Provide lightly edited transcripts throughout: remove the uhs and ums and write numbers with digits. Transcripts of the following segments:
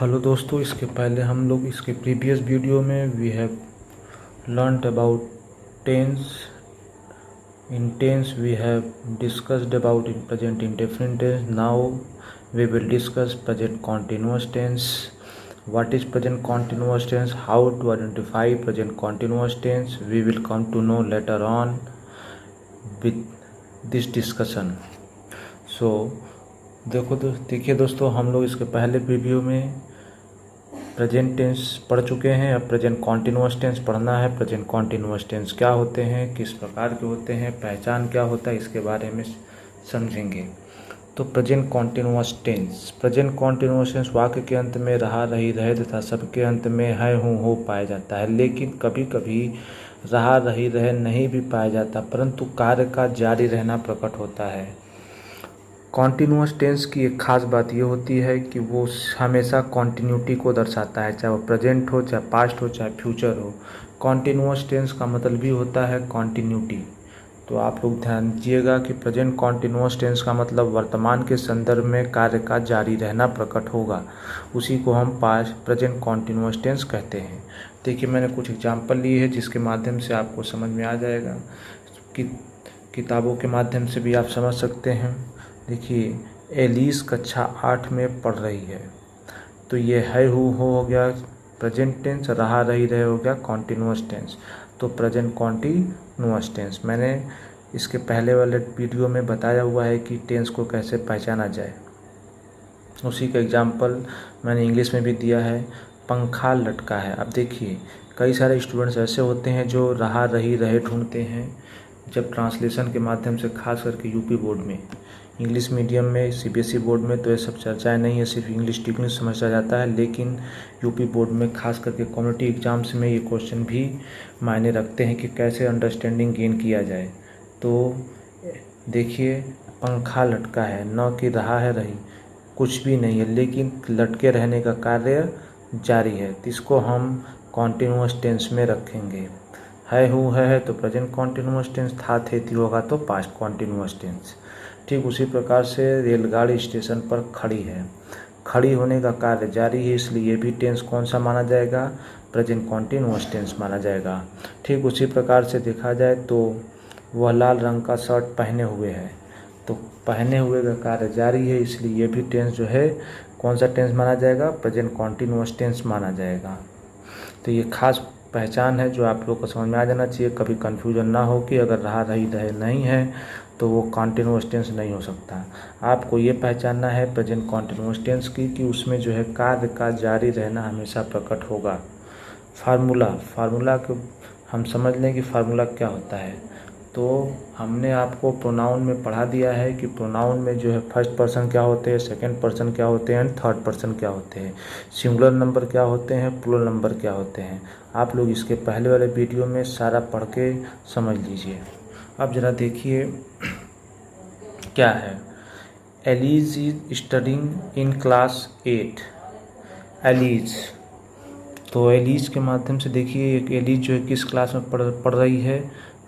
Hello दोस्तों, इसके पहले हम लोग इसके प्रीवियस वीडियो में we have learned about tense. In tense we have discussed about in present indefinite tense. Now we will discuss present continuous tense. What is present continuous tense? How to identify present continuous tense? We will come to know later on with this discussion. So देखिए दोस्तों, हम लोग इसके पहले video में present tense पढ़ चुके हैं. अब प्रेजेंट कॉन्टिन्यूअस टेंस पढ़ना है. प्रेजेंट कॉन्टिन्यूअस टेंस क्या होते हैं, किस प्रकार के होते हैं, पहचान क्या होता है, इसके बारे में समझेंगे. तो प्रेजेंट कॉन्टिन्यूअस टेंस वाक्य के अंत में रहा, रही, रहे तथा सबके अंत में है, हूँ, हो पाया जाता है. लेकिन कभी कभी रहा, रही, रहे नहीं भी पाया जाता, परंतु कार्य का जारी रहना प्रकट होता है. कॉन्टिन्यूअस टेंस की एक खास बात ये होती है कि वो हमेशा कॉन्टिन्यूटी को दर्शाता है, चाहे वो प्रेजेंट हो, चाहे पास्ट हो, चाहे फ्यूचर हो. कॉन्टिन्यूअस टेंस का मतलब भी होता है कॉन्टिन्यूटी. तो आप लोग ध्यान दीजिएगा कि प्रेजेंट कॉन्टिन्यूअस टेंस का मतलब वर्तमान के संदर्भ में कार्य का जारी रहना प्रकट होगा. उसी को हम पास्ट प्रेजेंट कॉन्टिन्यूअस टेंस कहते हैं. देखिए, मैंने कुछ एग्जाम्पल लिए हैं जिसके माध्यम से आपको समझ में आ जाएगा. कि किताबों के माध्यम से भी आप समझ सकते हैं. देखिए, एलिस कक्षा 8 में पढ़ रही है, तो ये है, हो गया प्रेजेंट टेंस, रहा, रही, रहे हो गया कॉन्टिन्यूअस टेंस. तो प्रेजेंट कॉन्टिन्यूअस टेंस मैंने इसके पहले वाले वीडियो में बताया हुआ है कि टेंस को कैसे पहचाना जाए. उसी का एग्जाम्पल मैंने इंग्लिश में भी दिया है. पंखा लटका है. अब देखिए, कई सारे स्टूडेंट्स ऐसे होते हैं जो रहा, रही, रहे ढूंढते हैं. जब ट्रांसलेशन के माध्यम से, खास करके यूपी बोर्ड में, इंग्लिश मीडियम में, सीबीएसई बोर्ड में तो ये सब चर्चाएं नहीं है, सिर्फ इंग्लिश टू इंग्लिश समझा जाता है. लेकिन यूपी बोर्ड में खास करके कम्युनिटी एग्जाम्स में ये क्वेश्चन भी मायने रखते हैं कि कैसे अंडरस्टैंडिंग गेन किया जाए. तो देखिए, पंखा लटका है, न कि रहा है, रही कुछ भी नहीं है, लेकिन लटके रहने का कार्य जारी है. तो इसको हम कॉन्टिन्यूअस टेंस में रखेंगे. है, हूँ, है तो प्रेजेंट कॉन्टिन्यूअस टेंस, था, थे, थी होगा तो पास्ट कॉन्टिन्यूअस टेंस. ठीक उसी प्रकार से रेलगाड़ी स्टेशन पर खड़ी है. खड़ी होने का कार्य जारी है, इसलिए ये भी टेंस कौन सा माना जाएगा, प्रेजेंट कॉन्टिन्यूअस टेंस माना जाएगा. ठीक उसी प्रकार से देखा जाए तो वह लाल रंग का शर्ट पहने हुए है, तो पहने हुए का कार्य जारी है, इसलिए ये भी टेंस जो है कौन सा टेंस माना जाएगा, प्रेजेंट कॉन्टिन्यूअस टेंस माना जाएगा. तो ये खास पहचान है जो आप लोग को समझ में आ जाना चाहिए. कभी कन्फ्यूजन ना हो कि अगर रहा, रही, रहे नहीं है तो वो कॉन्टिन्यूअस टेंस नहीं हो सकता. आपको ये पहचानना है प्रेजेंट कॉन्टिन्यूअस टेंस की कि उसमें जो है कार्य का जारी रहना हमेशा प्रकट होगा. फार्मूला को हम समझ लें कि फार्मूला क्या होता है. तो हमने आपको प्रोनाउन में पढ़ा दिया है कि प्रोनाउन में जो है फर्स्ट पर्सन क्या होते हैं, सेकंड पर्सन क्या होते हैं, एंड थर्ड पर्सन क्या होते हैं, सिंगुलर नंबर क्या होते हैं, प्लूरल नंबर क्या होते हैं. आप लोग इसके पहले वाले वीडियो में सारा पढ़ के समझ लीजिए. अब ज़रा देखिए क्या है. एलिज इज स्टडिंग इन क्लास 8. एलिज, तो एलिज के माध्यम से देखिए, एक एलिज जो है किस क्लास में पढ़ रही है,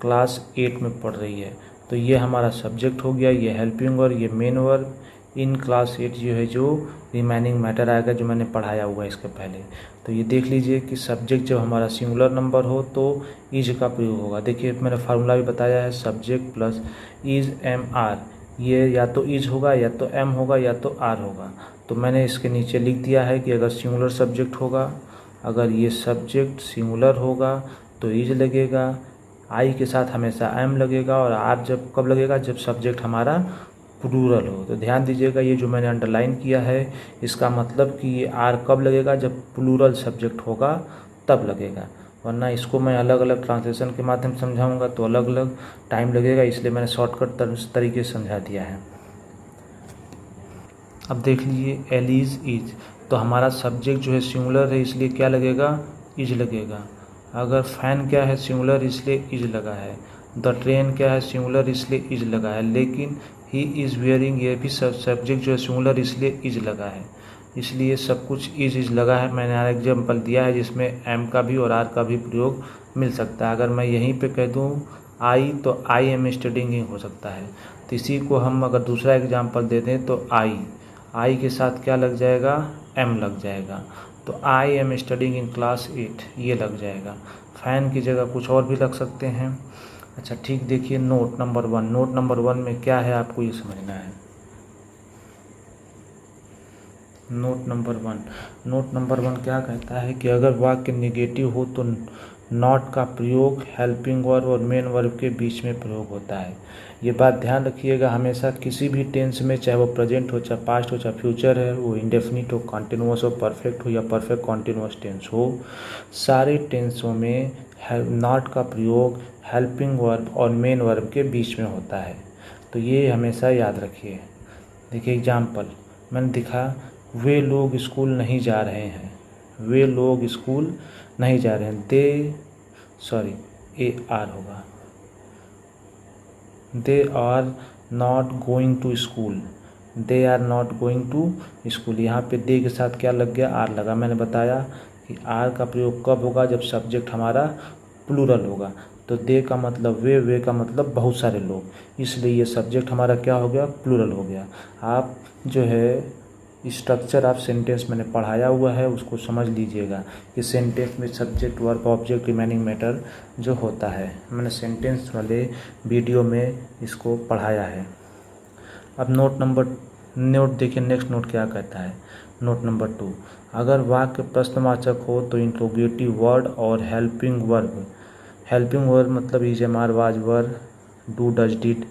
क्लास 8 में पढ़ रही है. तो ये हमारा सब्जेक्ट हो गया, ये हेल्पिंग वर्ब, ये मेन वर्ब. इन क्लास 8 जो है जो रिमेनिंग मैटर आएगा जो मैंने पढ़ाया हुआ है इसके पहले. तो ये देख लीजिए कि सब्जेक्ट जब हमारा सिंगुलर नंबर हो तो इज का प्रयोग होगा. देखिए, मैंने फार्मूला भी बताया है, subject plus is am are. ये या तो इज होगा, या तो एम होगा, या तो आर होगा. तो मैंने इसके नीचे लिख दिया है कि अगर सिंगुलर सब्जेक्ट होगा, अगर ये सब्जेक्ट सिंगुलर होगा तो इज लगेगा, आई के साथ हमेशा एम लगेगा, और आर जब कब लगेगा, जब सब्जेक्ट हमारा प्लूरल हो. तो ध्यान दीजिएगा, ये जो मैंने अंडरलाइन किया है इसका मतलब कि ये आर कब लगेगा, जब प्लूरल सब्जेक्ट होगा तब लगेगा. वरना इसको मैं अलग अलग ट्रांसलेशन के माध्यम से समझाऊंगा तो अलग अलग टाइम लगेगा, इसलिए मैंने शॉर्टकट तरीके से समझा दिया है. अब देख लीजिए, एलिज इज, तो हमारा सब्जेक्ट जो है सिंगुलर है, इसलिए क्या लगेगा, इज लगेगा. अगर फैन क्या है, सिंगुलर, इसलिए इज लगा है. द ट्रेन क्या है, सिंगुलर, इसलिए इज लगा है. लेकिन ही इज़ वेयरिंग, ये भी सब्जेक्ट जो है सिंगुलर, इसलिए इज लगा है. इसलिए सब कुछ इज लगा है. मैंने एग्जाम्पल दिया है जिसमें एम का भी और आर का भी प्रयोग मिल सकता है. अगर मैं यहीं पे कह दूँ आई, तो आई एम स्टडिंग ही हो सकता है. तो इसी को हम अगर दूसरा एग्जाम्पल दे दें तो आई के साथ क्या लग जाएगा, एम लग जाएगा। तो I am studying in class 8 ये लग जाएगा। फ़ैन की जगह कुछ और भी लग सकते हैं। अच्छा ठीक, देखिए नोट नंबर 1। नोट नंबर 1 में क्या है आपको ये समझना है। नोट नंबर 1 क्या कहता है कि अगर वाक्य निगेटिव हो तो नॉट का प्रयोग हेल्पिंग वर्ब और मेन वर्ब के बीच में प्रयोग होता है। ये बात ध्यान रखिएगा, हमेशा किसी भी टेंस में, चाहे वो प्रेजेंट हो, चाहे पास्ट हो, चाहे फ्यूचर है, वो इंडेफिनिट हो, कॉन्टिन्यूअस हो, परफेक्ट हो या परफेक्ट कॉन्टिन्यूअस टेंस हो, सारे टेंसों में नॉट का प्रयोग हेल्पिंग वर्ब और मेन वर्ब के बीच में होता है। तो ये हमेशा याद रखिए। देखिए एग्जाम्पल मैंने दिखा, वे लोग स्कूल नहीं जा रहे हैं। वे लोग स्कूल नहीं जा रहे हैं। ए आर होगा। They are not going to school. They are not going to school. यहाँ पे दे के साथ क्या लग गया, आर लगा। मैंने बताया कि आर का प्रयोग कब होगा, जब सब्जेक्ट हमारा प्लूरल होगा। तो दे का मतलब वे का मतलब बहुत सारे लोग, इसलिए ये सब्जेक्ट हमारा क्या हो गया, प्लूरल हो गया। आप जो है स्ट्रक्चर ऑफ सेंटेंस मैंने पढ़ाया हुआ है, उसको समझ लीजिएगा कि सेंटेंस में subject verb object remaining matter जो होता है, मैंने सेंटेंस वाले वीडियो में इसको पढ़ाया है। अब नोट देखिए, नेक्स्ट नोट क्या कहता है। नोट नंबर 2, अगर वाक्य प्रश्नवाचक हो तो इंट्रोगेटिव वर्ड और हेल्पिंग वर्ब मतलब is, am, are, was, were, do, does, did,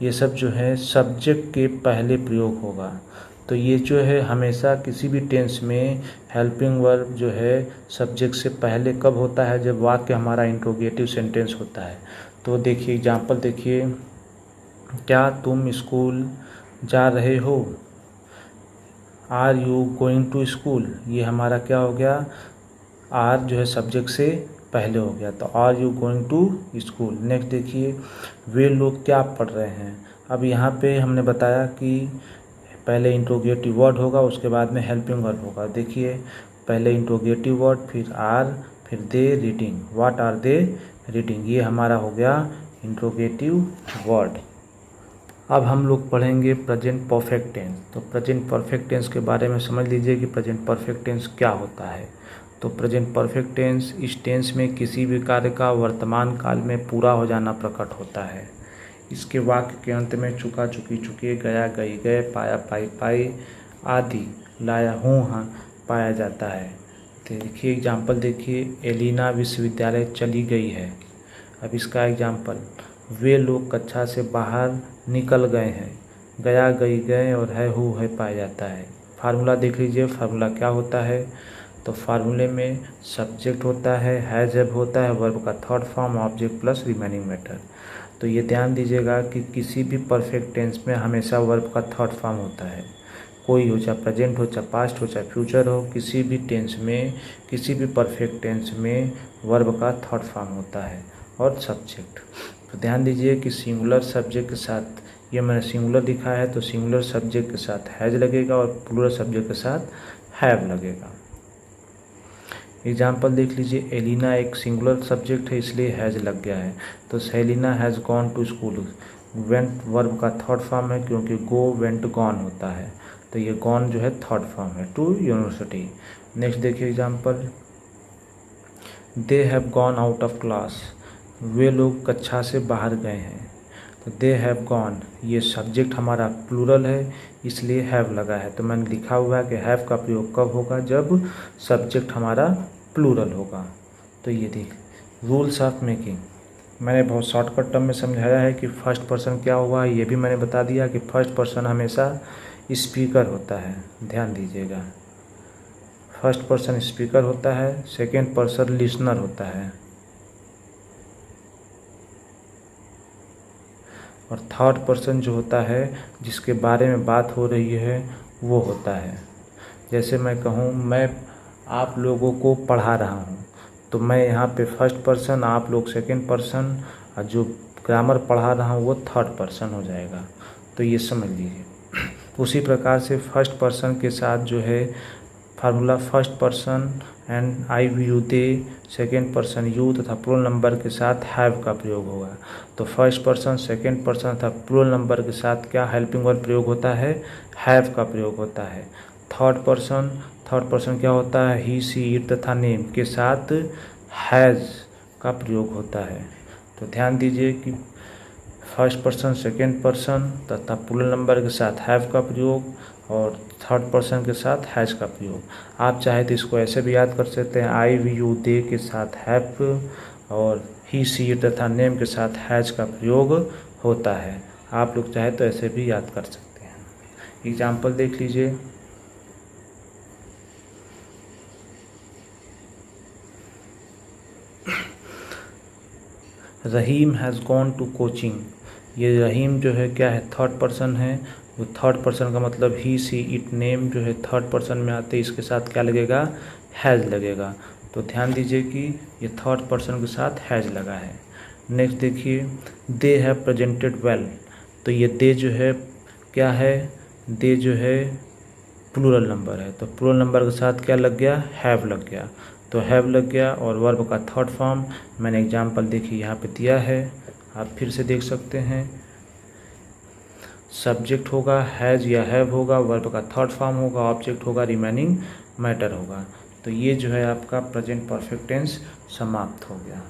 ये सब जो है सब्जेक्ट के पहले प्रयोग होगा। तो ये जो है हमेशा किसी भी टेंस में हेल्पिंग वर्ब जो है सब्जेक्ट से पहले कब होता है, जब वाक्य हमारा इंट्रोगेटिव सेंटेंस होता है। तो देखिए एग्जाम्पल देखिए, क्या तुम स्कूल जा रहे हो। Are you going to school, ये हमारा क्या हो गया, आर जो है सब्जेक्ट से पहले हो गया, तो are you going to school. Next देखिए, वे लोग क्या पढ़ रहे हैं। अब यहाँ पे हमने बताया कि पहले इंट्रोगेटिव वर्ड होगा, उसके बाद में हेल्पिंग वर्ब होगा। देखिए पहले इंट्रोगेटिव वर्ड, फिर आर, फिर they reading, what are they reading, ये हमारा हो गया इंट्रोगेटिव वर्ड। अब हम लोग पढ़ेंगे प्रेजेंट परफेक्ट टेंस। तो प्रेजेंट परफेक्ट टेंस के बारे में समझ लीजिए कि प्रेजेंट परफेक्ट टेंस क्या होता है। तो प्रेजेंट परफेक्ट टेंस, इस टेंस में किसी भी कार्य का वर्तमान काल में पूरा हो जाना प्रकट होता है। इसके वाक्य के अंत में चुका, चुकी, चुके, गया, गई, गए, पाया, पाई, पाई आदि, लाया, हूँ, हाँ पाया जाता है। देखिए एग्जाम्पल देखिए, एलिना विश्वविद्यालय चली गई है। अब इसका एग्जाम्पल, वे लोग कक्षा से बाहर निकल गए हैं। गया, गई, गए और है, हु, है पाया जाता है। फार्मूला देख लीजिए, फार्मूला क्या होता है। तो फार्मूले में सब्जेक्ट होता है, हैज़, हैव होता है, वर्ब का third form, object plus remaining matter. तो ये ध्यान दीजिएगा कि किसी भी परफेक्ट टेंस में हमेशा वर्ब का थर्ड फॉर्म होता है। कोई हो, चाहे प्रेजेंट हो, चाहे पास्ट हो, चाहे फ्यूचर हो, किसी भी टेंस में, किसी भी परफेक्ट टेंस में वर्ब का थर्ड फॉर्म होता है और सब्जेक्ट। तो ध्यान दीजिए कि सिंगुलर सब्जेक्ट के साथ, ये मैंने सिंगुलर लिखा है तो सिंगुलर सब्जेक्ट के साथ हैज़ लगेगा और प्लूरल सब्जेक्ट के साथ हैव लगेगा। एग्जाम्पल देख लीजिए, एलिना एक सिंगुलर सब्जेक्ट है इसलिए हैज़ लग गया है। तो Selina has gone to school, went verb का थर्ड फॉर्म है क्योंकि गो, वेंट, गॉन होता है, तो ये गॉन जो है थर्ड फॉर्म है, टू यूनिवर्सिटी। नेक्स्ट देखिए example, they have gone out of class, वे लोग कक्षा से बाहर गए हैं। तो दे हैव गॉन, ये सब्जेक्ट हमारा प्लूरल है इसलिए हैव लगा है। तो मैंने लिखा हुआ है कि हैव का प्रयोग कब होगा, जब सब्जेक्ट हमारा प्लूरल होगा। तो ये देख, रूल्स ऑफ मेकिंग मैंने बहुत शॉर्टकट टर्म में समझाया है कि फर्स्ट पर्सन क्या हुआ, ये भी मैंने बता दिया कि फर्स्ट पर्सन हमेशा स्पीकर होता है। ध्यान दीजिएगा, फर्स्ट पर्सन स्पीकर होता है, सेकेंड पर्सन लिसनर होता है और थर्ड पर्सन जो होता है जिसके बारे में बात हो रही है वो होता है। जैसे मैं कहूँ, मैं आप लोगों को पढ़ा रहा हूँ, तो मैं यहाँ पे फर्स्ट पर्सन, आप लोग सेकेंड पर्सन और जो ग्रामर पढ़ा रहा हूँ वो थर्ड पर्सन हो जाएगा। तो ये समझ लीजिए। उसी प्रकार से फर्स्ट पर्सन के साथ जो है formula, first person and I, you, they, second person you तथा प्लूरल नंबर के साथ हैव का प्रयोग होगा। तो फर्स्ट पर्सन, सेकेंड पर्सन तथा प्लूरल नंबर के साथ क्या हेल्पिंग वर्ब प्रयोग होता है, हैव का प्रयोग होता है। थर्ड थर्ड पर्सन क्या होता है, ही सी इट तथा नेम के साथ हैज़ का प्रयोग होता है। तो ध्यान दीजिए कि फर्स्ट पर्सन, सेकेंड पर्सन तथा प्लूरल नंबर के साथ हैव का प्रयोग और थर्ड पर्सन के साथ हैज़ का प्रयोग। आप चाहे तो इसको ऐसे भी याद कर सकते हैं, आई, वी, यू, दे के साथ हैव और ही सी इट तथा नेम के साथ हैज़ का प्रयोग होता है। आप लोग चाहे तो ऐसे भी याद कर सकते हैं। एग्जाम्पल देख लीजिए। रहीम हैज़ गॉन टू कोचिंग। ये रहीम जो है क्या है, थर्ड पर्सन है। वो थर्ड पर्सन का मतलब ही सी इट नेम जो है थर्ड पर्सन में आते, इसके साथ क्या लगेगा, हैज़ लगेगा। तो ध्यान दीजिए कि ये थर्ड पर्सन के साथ हैज़ लगा है। नेक्स्ट देखिए, दे हैव प्रेजेंटेड वेल। तो ये दे जो है क्या है, दे जो है प्लूरल नंबर है, तो प्लूरल नंबर के साथ क्या लग गया, हैव लग गया। तो हैव लग गया और वर्ब का थर्ड फॉर्म मैंने एग्जाम्पल देखिए यहाँ पे दिया है, आप फिर से देख सकते हैं। सब्जेक्ट होगा हैज़ या हैव होगा, वर्ब का थर्ड फॉर्म होगा, ऑब्जेक्ट होगा रिमेनिंग मैटर होगा। तो ये जो है आपका प्रेजेंट परफेक्ट टेंस समाप्त हो गया।